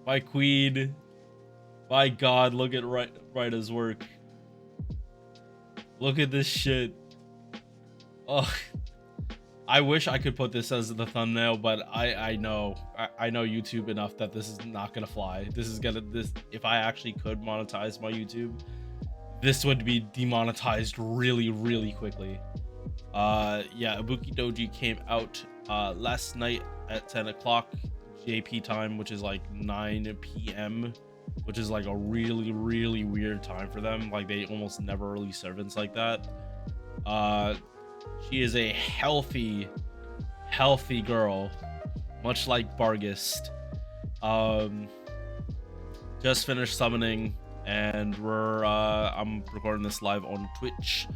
My queen. My god, look at Raita's work. Look at this shit. Oh, I wish I could put this as the thumbnail, but I know YouTube enough that this is not gonna fly. If I actually could monetize my YouTube, this would be demonetized really quickly. Yeah, Ibuki-Douji came out last night at 10 o'clock JP time, which is like 9 p.m, which is like a really weird time for them. Like, they almost never release servants like that. She is a healthy girl, much like Bargist. Just finished summoning, and I'm recording this live on Twitch.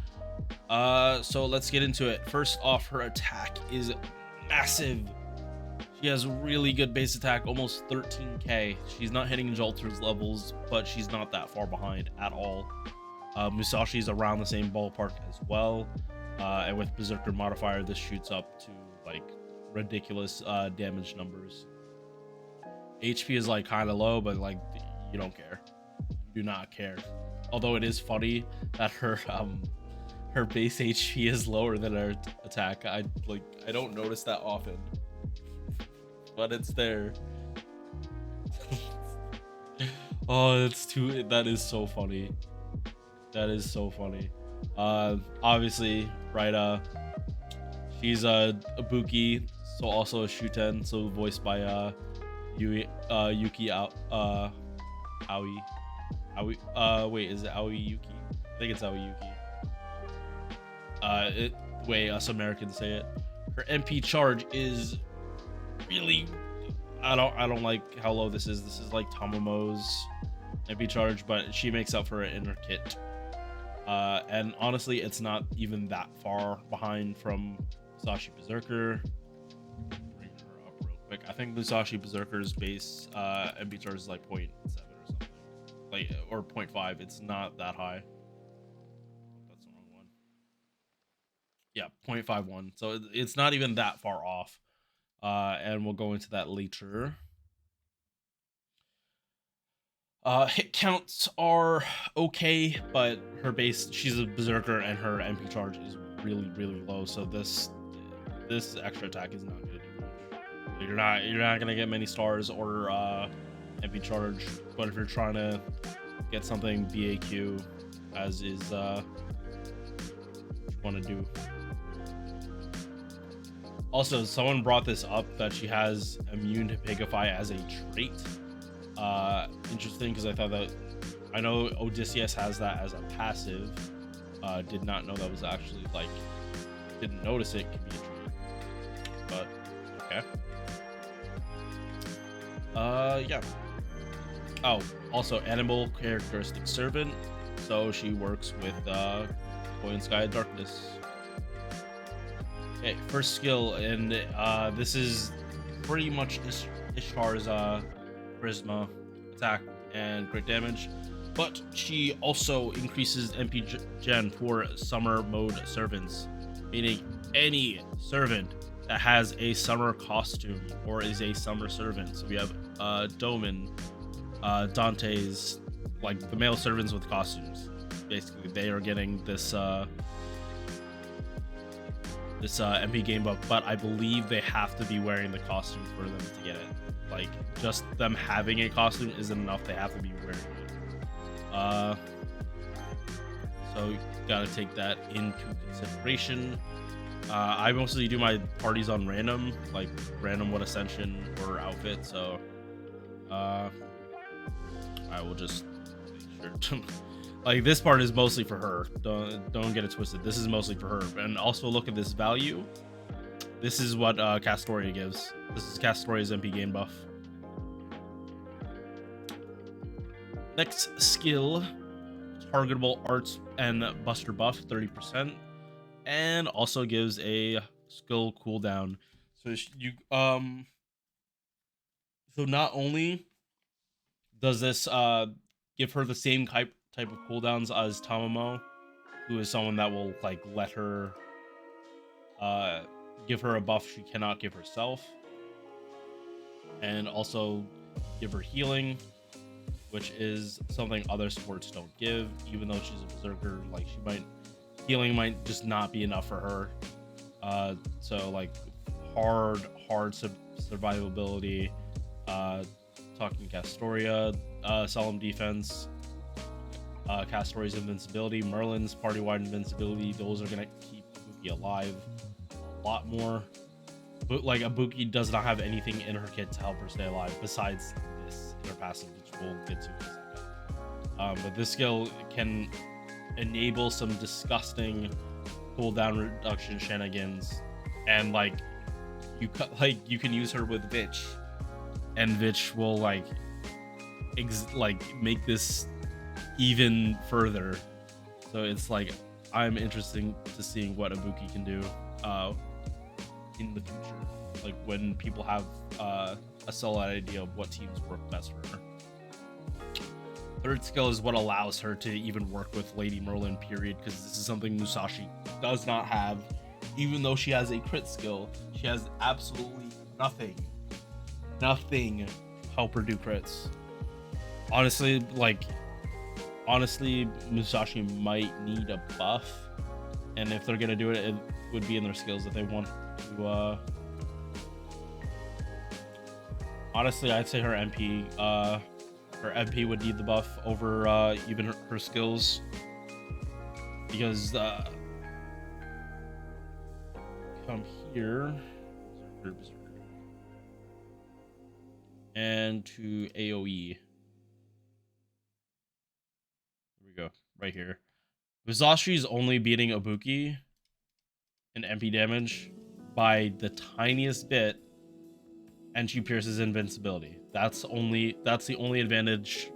So let's get into it. First off, her attack is massive. She has really good base attack, almost 13k. She's not hitting Jolter's levels, but she's not that far behind at all. Musashi's around the same ballpark as well. And with Berserker modifier, this shoots up to like ridiculous damage numbers. HP is like kind of low, but like you don't care. You do not care. Although it is funny that her base HP is lower than her attack. I don't notice that often, but it's there. Oh, that is so funny. That is so funny. Obviously, right, she's a Ibuki, so also a Shuten, so voiced by Yuki Aoi. Wait, is it Aoi Yuki? I think it's Aoi Yuki. Way us Americans say it. Her MP charge is really, I don't like how low this is. This is like Tomomo's MP charge, but she makes up for it in her kit. And honestly, it's not even that far behind from Musashi Berserker. Bring her up real quick. I think Musashi Berserker's base MP charge is like 0.7 or something, like, or 0.5. It's not that high. That's the wrong one. Yeah, 0.51. So it's not even that far off. And we'll go into that later. Hit counts are okay, but her base, she's a Berserker, and her MP charge is really low. So this extra attack is not gonna do much. You're not gonna get many stars or MP charge, but if you're trying to get something BAQ, as is what you want to do. Also, someone brought this up that she has immune to Pigify as a trait. Interesting, because I know Odysseus has that as a passive. Did not know that was actually, like, didn't notice it could be a trait, but okay. Yeah. Oh, also animal characteristic servant, so she works with Boy in Sky of Darkness. Okay, first skill, and this is pretty much Ishtar's charisma, attack, and crit damage, but she also increases MP gen for summer mode servants, meaning any servant that has a summer costume or is a summer servant. So we have Doman, Dante's, like the male servants with costumes. Basically, they are getting this MP game buff, but I believe they have to be wearing the costume for them to get it. Like, just them having a costume isn't enough, they have to be wearing it. So you gotta take that into consideration. I mostly do my parties on random, like random what ascension or outfit, so I will just make sure to like, this part is mostly for her. Don't get it twisted. This is mostly for her. And also look at this value. This is what Castoria gives. This is Castoria's MP game buff. Next skill, targetable arts and buster buff 30%, and also gives a skill cooldown. So so not only does this give her the same type of cooldowns as Tomomo, who is someone that will like let her give her a buff she cannot give herself, and also give her healing, which is something other sports don't give. Even though she's a berserker, like healing might just not be enough for her. So like hard survivability. Talking Castoria, solemn defense, Castoria's invincibility, Merlin's party-wide invincibility. Those are gonna keep Ibuki alive a lot more. But like Ibuki does not have anything in her kit to help her stay alive besides this in her passive, which we'll get to in a second. But this skill can enable some disgusting cooldown reduction shenanigans, and like you can use her with Vitch, and Vitch will like make this even further. So it's like I'm interested to seeing what Ibuki can do in the future, like when people have a solid idea of what teams work best for her. Third skill is what allows her to even work with Lady Merlin, period, because this is something Musashi does not have. Even though she has a crit skill, she has absolutely nothing to help her do crits. Honestly, Musashi might need a buff, and if they're gonna do it, it would be in their skills if they want to. Honestly, I'd say her MP. Her MP would need the buff over even her skills, because come here and to AoE. Here we go, right here. Musashi is only beating Ibuki in MP damage by the tiniest bit, and she pierces invincibility. That's the only advantage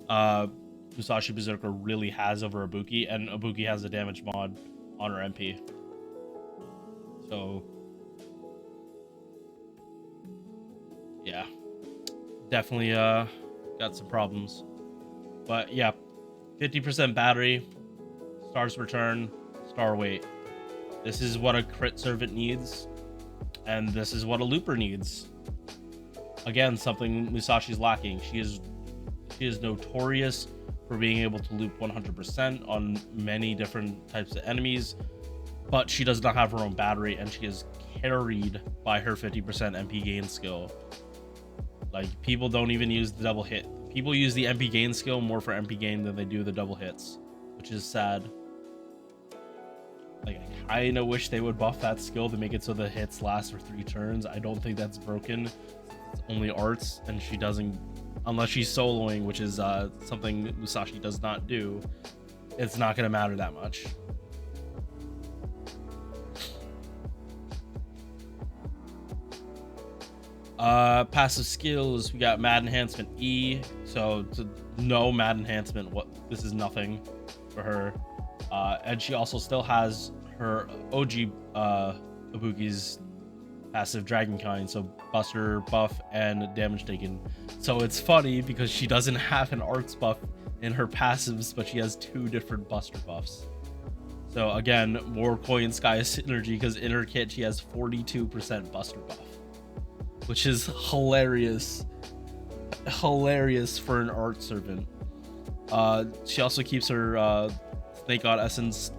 Musashi Berserker really has over Ibuki, and Ibuki has a damage mod on her MP. So yeah, definitely got some problems. But yeah, 50% battery, stars return, star weight. This is what a crit servant needs, and this is what a looper needs. Again, something Musashi's lacking. She is notorious for being able to loop 100% on many different types of enemies, but she does not have her own battery, and she is carried by her 50% MP gain skill. Like, people don't even use the double hit. People use the MP gain skill more for MP gain than they do the double hits, which is sad. Like, I kinda wish they would buff that skill to make it so the hits last for 3 turns. I don't think that's broken. It's only arts, and she doesn't, unless she's soloing, which is something Musashi does not do. It's not gonna matter that much. Passive skills, we got Mad Enhancement E. So to no Mad Enhancement, this is nothing for her. And she also still has her OG Ibuki's passive Dragonkind, so Buster buff and damage taken. So it's funny because she doesn't have an arts buff in her passives, but she has 2 different Buster buffs. So again, more Coin Sky synergy, because in her kit she has 42% Buster buff, which is hilarious for an art servant. She also keeps her Snake God Essence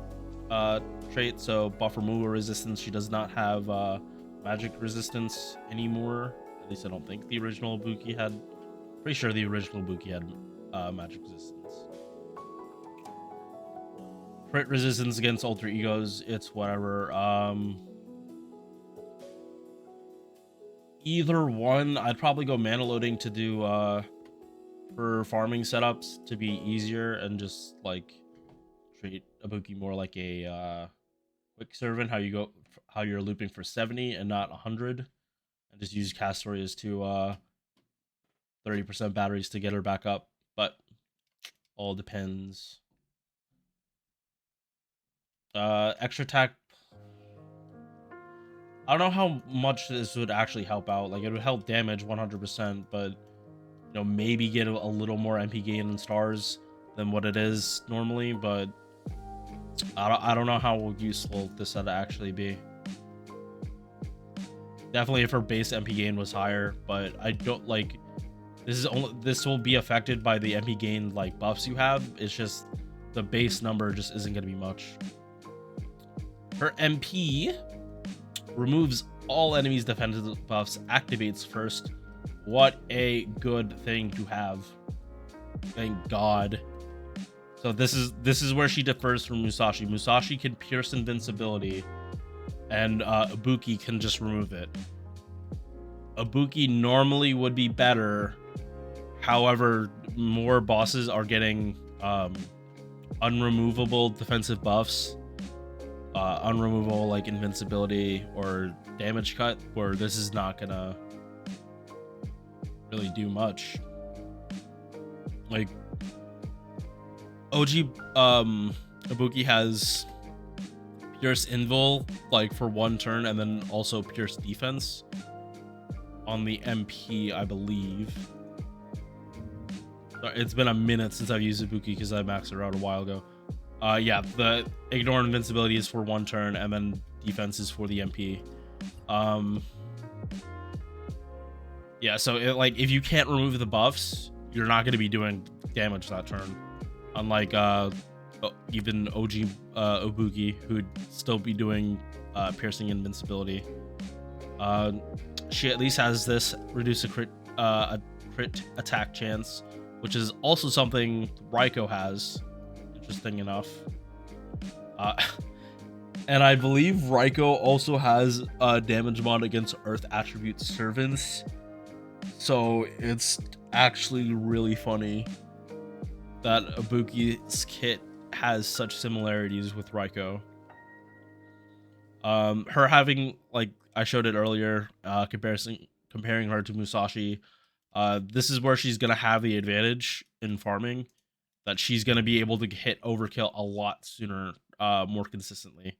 trait, so buff removal resistance. She does not have magic resistance anymore. At least I don't think the original Ibuki had. Pretty sure the original Ibuki had magic resistance. Crit resistance against alter egos, it's whatever. Either one, I'd probably go mana loading to do for farming setups to be easier, and just like treat Ibuki more like a quick servant, how you're looping for 70 and not 100, and just use Castoria's to 30% batteries to get her back up. But all depends. Extra attack, I don't know how much this would actually help out. Like, it would help damage 100%, but you know, maybe get a little more MP gain and stars than what it is normally. But I don't know how useful this would actually be. Definitely if her base MP gain was higher, but I don't like This will be affected by the MP gain like buffs you have. It's just the base number just isn't going to be much. Her MP removes all enemies' defensive buffs, activates first. What a good thing to have. Thank God. So this is where she differs from Musashi. Musashi can pierce invincibility, and Ibuki can just remove it. Ibuki normally would be better. However, more bosses are getting unremovable defensive buffs, unremovable like invincibility or damage cut, where this is not gonna really do much. Like OG Ibuki has Pierce Invul like for one turn, and then also Pierce Defense on the MP, I believe. It's been a minute since I've used Ibuki because I maxed it out a while ago. Yeah, the Ignore Invincibility is for one turn, and then Defense is for the MP. Yeah, so like if you can't remove the buffs, you're not going to be doing damage that turn. Unlike even OG Ibuki, who'd still be doing piercing invincibility. She at least has this reduce a crit attack chance, which is also something Raiko has, interesting enough. And I believe Raiko also has a damage mod against Earth attribute servants. So it's actually really funny that Ibuki's kit has such similarities with Raiko. Her having, like I showed it earlier, comparing her to Musashi, this is where she's gonna have the advantage in farming, that she's gonna be able to hit overkill a lot sooner, more consistently.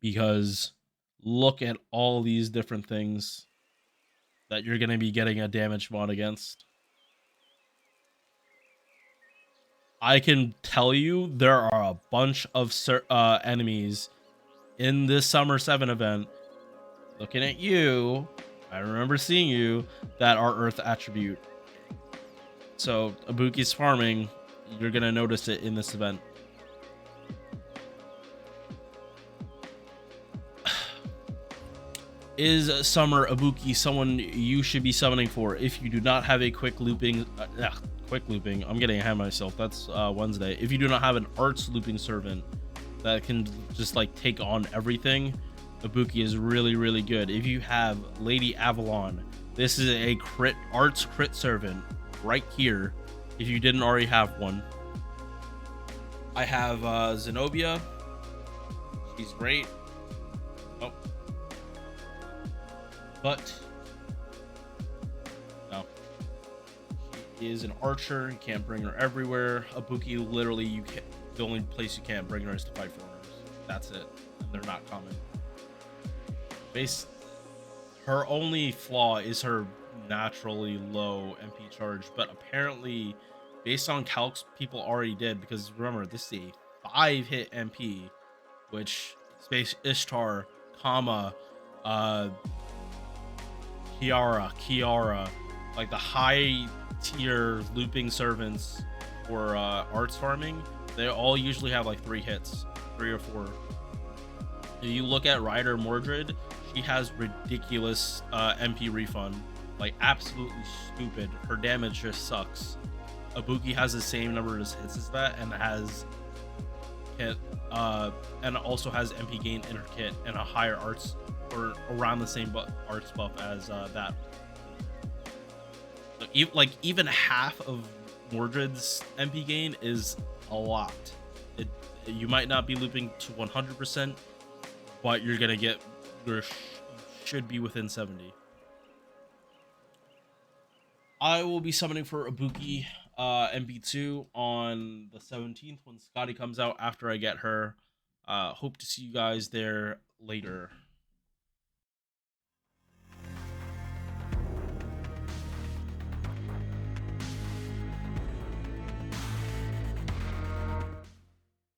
Because look at all these different things that you're gonna be getting a damage mod against. I can tell you there are a bunch of enemies in this Summer 7 event, looking at you, I remember seeing you, that are Earth attribute. So Ibuki's farming, you're going to notice it in this event. Is Summer Ibuki someone you should be summoning for if you do not have a quick looping... I'm getting ahead of myself. That's Wednesday. If you do not have an arts looping servant that can just like take on everything, Ibuki is really, really good. If you have Lady Avalon, this is a arts crit servant right here, if you didn't already have one. I have Zenobia. She's great. Oh. But no, she is an archer. You can't bring her everywhere. Ibuki, literally, the only place you can't bring her is to fight foreigners. That's it, and they're not common. Her only flaw is her naturally low MP charge, but apparently, based on calcs people already did, because remember, this is a 5-hit MP, which Space Ishtar, Kiara, like the high tier looping servants for arts farming, they all usually have like 3 hits, 3 or 4. If you look at Ryder Mordred, she has ridiculous MP refund, like absolutely stupid. Her damage just sucks. Ibuki has the same number of hits as that, and and also has MP gain in her kit and a higher arts, or around the same arts buff as that. So even half of Mordred's MP gain is a lot. You might not be looping to 100%, but you're gonna get, you should be within 70. I will be summoning for Ibuki MP2 on the 17th when Skadi comes out after I get her. Hope to see you guys there later.